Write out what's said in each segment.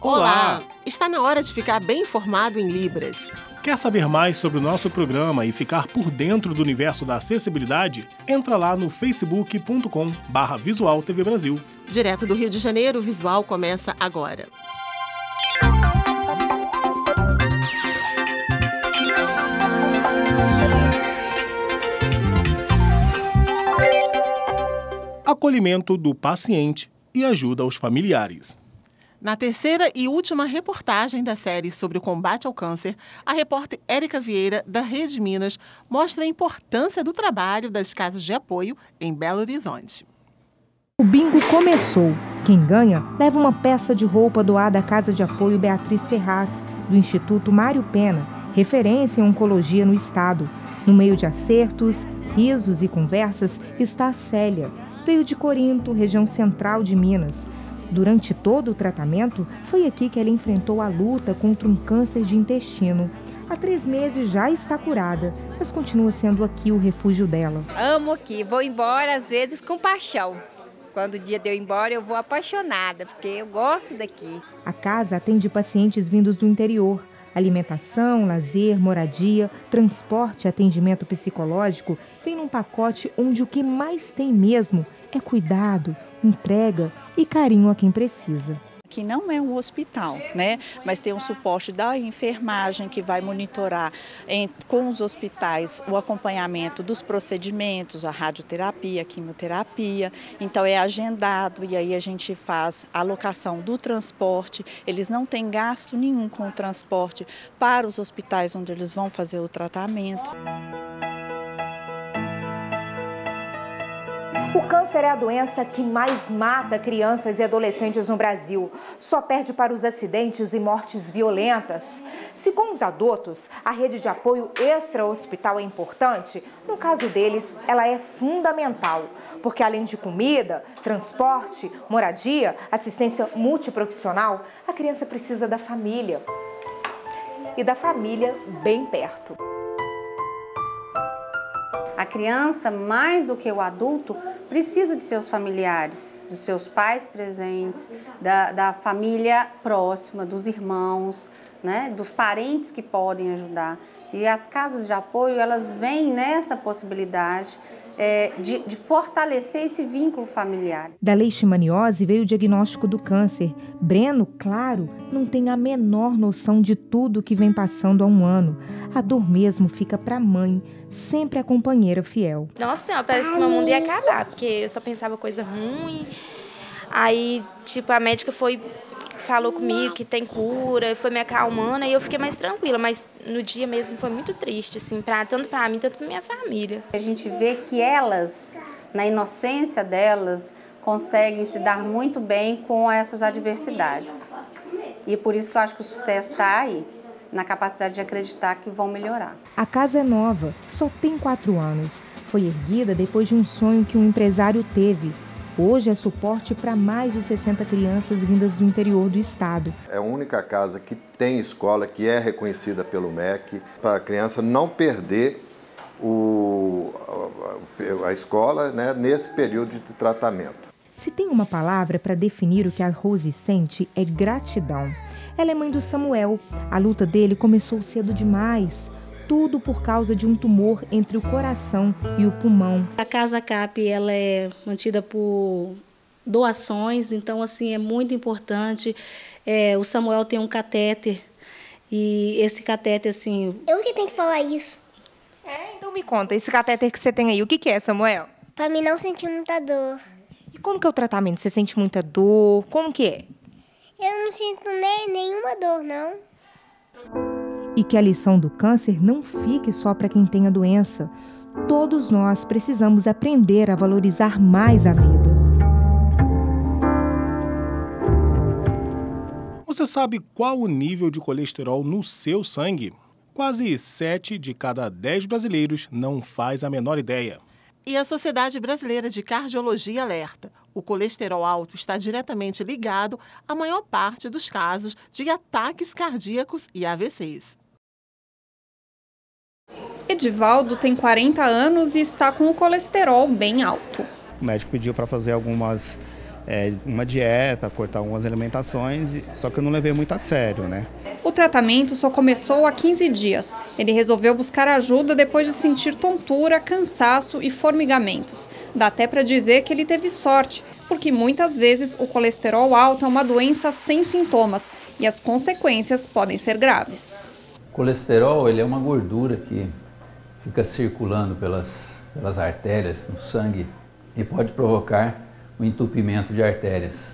Olá! Está na hora de ficar bem informado em Libras. Quer saber mais sobre o nosso programa e ficar por dentro do universo da acessibilidade? Entra lá no facebook.com/Visual TV Brasil. Direto do Rio de Janeiro, o Visual começa agora. Acolhimento do paciente e ajuda aos familiares. Na terceira e última reportagem da série sobre o combate ao câncer, a repórter Érica Vieira, da Rede Minas, mostra a importância do trabalho das casas de apoio em Belo Horizonte. O bingo começou. Quem ganha leva uma peça de roupa doada à Casa de Apoio Beatriz Ferraz, do Instituto Mário Pena, referência em oncologia no estado. No meio de acertos, risos e conversas está a Célia. Veio de Corinto, região central de Minas. Durante todo o tratamento, foi aqui que ela enfrentou a luta contra um câncer de intestino. Há 3 meses já está curada, mas continua sendo aqui o refúgio dela. Amo aqui, vou embora às vezes com paixão. Quando o dia de eu ir embora, eu vou apaixonada, porque eu gosto daqui. A casa atende pacientes vindos do interior. Alimentação, lazer, moradia, transporte e atendimento psicológico vem num pacote onde o que mais tem mesmo é cuidado, entrega e carinho a quem precisa. Que não é um hospital, né? Mas tem um suporte da enfermagem que vai monitorar com os hospitais o acompanhamento dos procedimentos, a radioterapia, a quimioterapia. Então é agendado e aí a gente faz a alocação do transporte. Eles não têm gasto nenhum com o transporte para os hospitais onde eles vão fazer o tratamento. O câncer é a doença que mais mata crianças e adolescentes no Brasil. Só perde para os acidentes e mortes violentas. Se com os adultos, a rede de apoio extra-hospital é importante, no caso deles, ela é fundamental. Porque além de comida, transporte, moradia, assistência multiprofissional, a criança precisa da família. E da família bem perto. A criança, mais do que o adulto, precisa de seus familiares, dos seus pais presentes, da família próxima, dos irmãos, né, dos parentes que podem ajudar. E as casas de apoio, elas vêm nessa possibilidade de fortalecer esse vínculo familiar. Da leishmaniose veio o diagnóstico do câncer. Breno, claro, não tem a menor noção de tudo que vem passando há um ano. A dor mesmo fica para a mãe, sempre a companheira fiel. Nossa senhora, parece que meu mundo ia acabar, porque eu só pensava coisa ruim. Aí, a médica falou comigo que tem cura, foi me acalmando, e eu fiquei mais tranquila, mas no dia mesmo foi muito triste, assim, tanto para mim, tanto para minha família. A gente vê que elas, na inocência delas, conseguem se dar muito bem com essas adversidades. E por isso que eu acho que o sucesso está aí, na capacidade de acreditar que vão melhorar. A casa é nova, só tem 4 anos. Foi erguida depois de um sonho que um empresário teve. Hoje é suporte para mais de 60 crianças vindas do interior do estado. É a única casa que tem escola, que é reconhecida pelo MEC, para a criança não perder a escola, né, nesse período de tratamento. Se tem uma palavra para definir o que a Rose sente, é gratidão. Ela é mãe do Samuel. A luta dele começou cedo demais. Tudo por causa de um tumor entre o coração e o pulmão. A Casa CAP ela é mantida por doações, então assim é muito importante. O Samuel tem um catéter e esse catéter assim... Eu que tenho que falar isso. Então me conta, esse catéter que você tem aí, o que é, Samuel? Para mim não sentir muita dor. E como que é o tratamento? Você sente muita dor? Como que é? Eu não sinto nenhuma dor, não. E que a lição do câncer não fique só para quem tem a doença. Todos nós precisamos aprender a valorizar mais a vida. Você sabe qual o nível de colesterol no seu sangue? Quase 7 de cada 10 brasileiros não faz a menor ideia. E a Sociedade Brasileira de Cardiologia alerta: o colesterol alto está diretamente ligado à maior parte dos casos de ataques cardíacos e AVCs. Edivaldo tem 40 anos e está com o colesterol bem alto. O médico pediu para fazer algumas uma dieta, cortar algumas alimentações, só que eu não levei muito a sério, né? O tratamento só começou há 15 dias. Ele resolveu buscar ajuda depois de sentir tontura, cansaço e formigamentos. Dá até para dizer que ele teve sorte, porque muitas vezes o colesterol alto é uma doença sem sintomas e as consequências podem ser graves. O colesterol ele é uma gordura que fica circulando pelas artérias no sangue e pode provocar o entupimento de artérias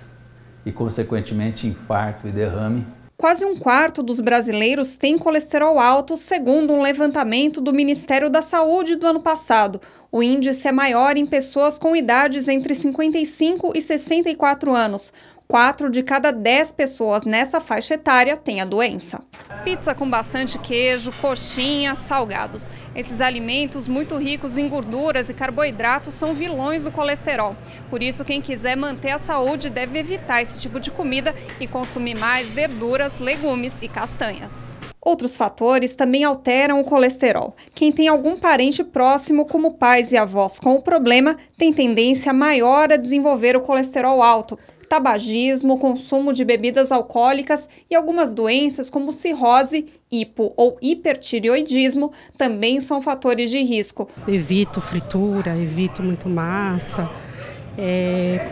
e, consequentemente, infarto e derrame. Quase um quarto dos brasileiros tem colesterol alto, segundo um levantamento do Ministério da Saúde do ano passado. O índice é maior em pessoas com idades entre 55 e 64 anos. 4 de cada 10 pessoas nessa faixa etária têm a doença. Pizza com bastante queijo, coxinha, salgados. Esses alimentos muito ricos em gorduras e carboidratos são vilões do colesterol. Por isso, quem quiser manter a saúde deve evitar esse tipo de comida e consumir mais verduras, legumes e castanhas. Outros fatores também alteram o colesterol. Quem tem algum parente próximo, como pais e avós com o problema, tem tendência maior a desenvolver o colesterol alto. Tabagismo, consumo de bebidas alcoólicas e algumas doenças como cirrose, hipo ou hipertireoidismo também são fatores de risco. Evito fritura, evito muito massa,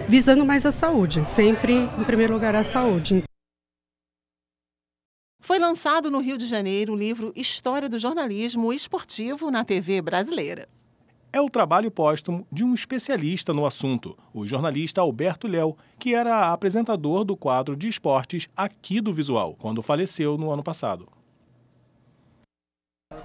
visando mais a saúde, sempre em primeiro lugar a saúde. Foi lançado no Rio de Janeiro o livro História do Jornalismo Esportivo na TV Brasileira. É o trabalho póstumo de um especialista no assunto, o jornalista Alberto Léo, que era apresentador do quadro de esportes aqui do Visual, quando faleceu no ano passado.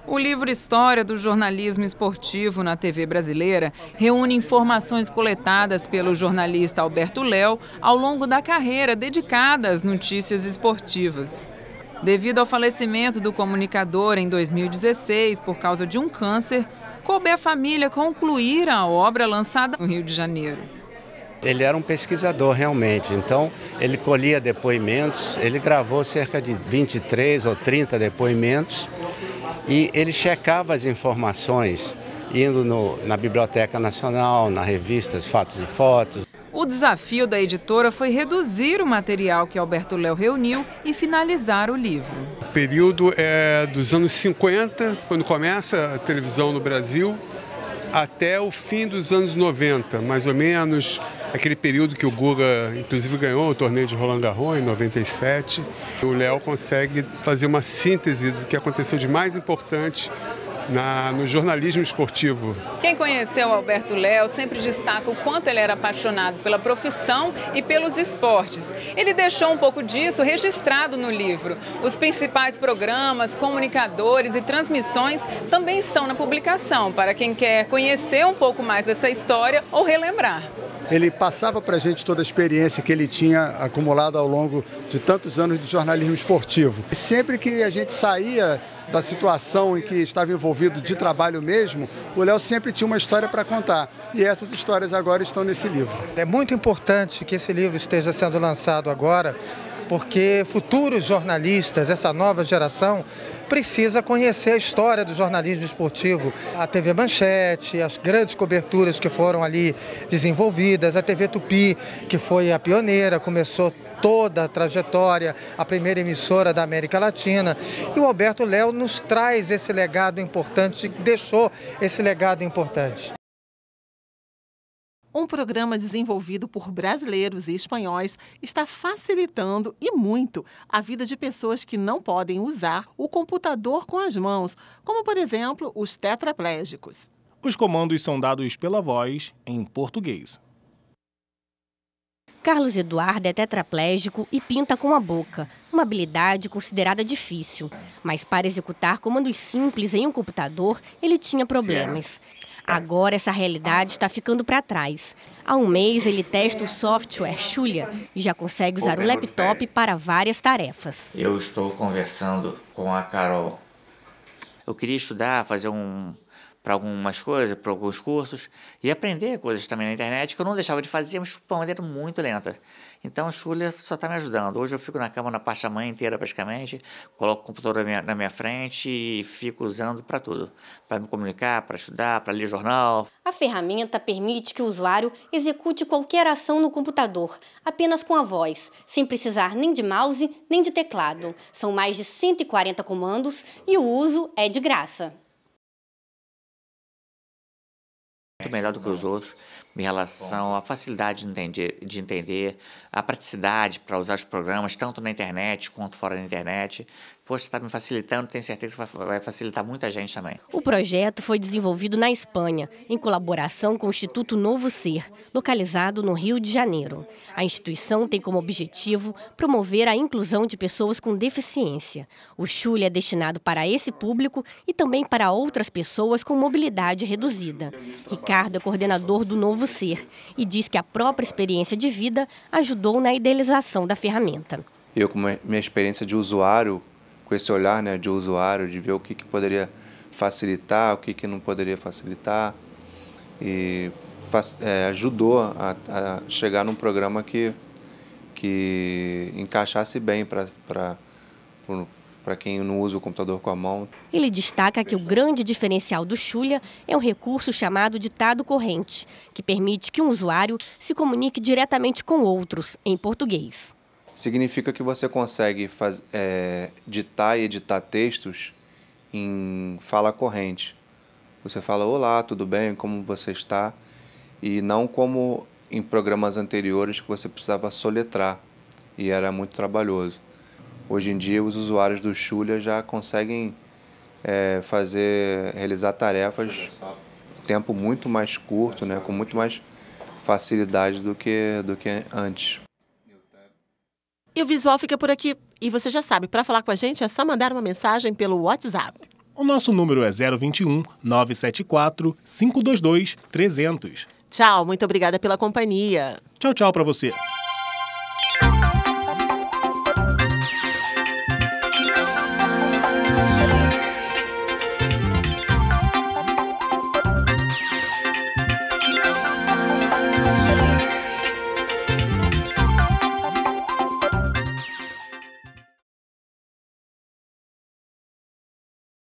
O livro História do Jornalismo Esportivo na TV Brasileira reúne informações coletadas pelo jornalista Alberto Léo ao longo da carreira dedicada às notícias esportivas. Devido ao falecimento do comunicador em 2016 por causa de um câncer, coube à família concluir a obra lançada no Rio de Janeiro. Ele era um pesquisador realmente, então ele colhia depoimentos, ele gravou cerca de 23 ou 30 depoimentos e ele checava as informações, indo na Biblioteca Nacional, nas revistas Fatos e Fotos. O desafio da editora foi reduzir o material que Alberto Léo reuniu e finalizar o livro. O período é dos anos 50, quando começa a televisão no Brasil, até o fim dos anos 90, mais ou menos aquele período que o Guga, inclusive, ganhou o torneio de Roland Garros em 97. O Léo consegue fazer uma síntese do que aconteceu de mais importante no jornalismo esportivo. Quem conheceu o Alberto Léo sempre destaca o quanto ele era apaixonado pela profissão e pelos esportes. Ele deixou um pouco disso registrado no livro. Os principais programas, comunicadores e transmissões também estão na publicação, para quem quer conhecer um pouco mais dessa história ou relembrar. Ele passava para a gente toda a experiência que ele tinha acumulado ao longo de tantos anos de jornalismo esportivo. E sempre que a gente saía da situação em que estava envolvido de trabalho mesmo, o Léo sempre tinha uma história para contar. E essas histórias agora estão nesse livro. É muito importante que esse livro esteja sendo lançado agora, porque futuros jornalistas, essa nova geração, precisa conhecer a história do jornalismo esportivo. A TV Manchete, as grandes coberturas que foram ali desenvolvidas, a TV Tupi, que foi a pioneira, começou toda a trajetória, a primeira emissora da América Latina. E o Alberto Léo nos traz esse legado importante, deixou esse legado importante. Um programa desenvolvido por brasileiros e espanhóis está facilitando e muito a vida de pessoas que não podem usar o computador com as mãos, como, por exemplo, os tetraplégicos. Os comandos são dados pela voz em português. Carlos Eduardo é tetraplégico e pinta com a boca, uma habilidade considerada difícil. Mas para executar comandos simples em um computador, ele tinha problemas. Agora essa realidade está ficando para trás. Há um mês ele testa o software Xulia e já consegue usar o laptop para várias tarefas. Eu estou conversando com a Carol. Eu queria estudar, fazer um para algumas coisas, para alguns cursos, e aprender coisas também na internet que eu não deixava de fazer, mas de uma maneira muito lenta. Então, a Xulia só está me ajudando. Hoje eu fico na cama na parte da manhã inteira, praticamente, coloco o computador na minha frente e fico usando para tudo, para me comunicar, para estudar, para ler jornal. A ferramenta permite que o usuário execute qualquer ação no computador, apenas com a voz, sem precisar nem de mouse nem de teclado. São mais de 140 comandos e o uso é de graça. Muito melhor do que os outros em relação à facilidade de entender, a praticidade para usar os programas, tanto na internet quanto fora da internet. Poxa, está me facilitando, tenho certeza que vai facilitar muita gente também. O projeto foi desenvolvido na Espanha, em colaboração com o Instituto Novo Ser, localizado no Rio de Janeiro. A instituição tem como objetivo promover a inclusão de pessoas com deficiência. O Xulia é destinado para esse público e também para outras pessoas com mobilidade reduzida. Ricardo é coordenador do Novo Ser e diz que a própria experiência de vida ajudou na idealização da ferramenta. Eu, com minha experiência de usuário, com esse olhar, né, de usuário, de ver o que poderia facilitar, o que não poderia facilitar, e ajudou a chegar num programa que encaixasse bem para quem não usa o computador com a mão. Ele destaca que o grande diferencial do Xulia é um recurso chamado ditado corrente, que permite que um usuário se comunique diretamente com outros em português. Significa que você consegue ditar e editar textos em fala corrente. Você fala, olá, tudo bem, como você está? E não como em programas anteriores que você precisava soletrar e era muito trabalhoso. Hoje em dia, os usuários do Xulia já conseguem realizar tarefas em tempo muito mais curto, né, com muito mais facilidade do que antes. E o Visual fica por aqui. E você já sabe, para falar com a gente é só mandar uma mensagem pelo WhatsApp. O nosso número é 021 974 522 300. Tchau, muito obrigada pela companhia. Tchau, tchau para você.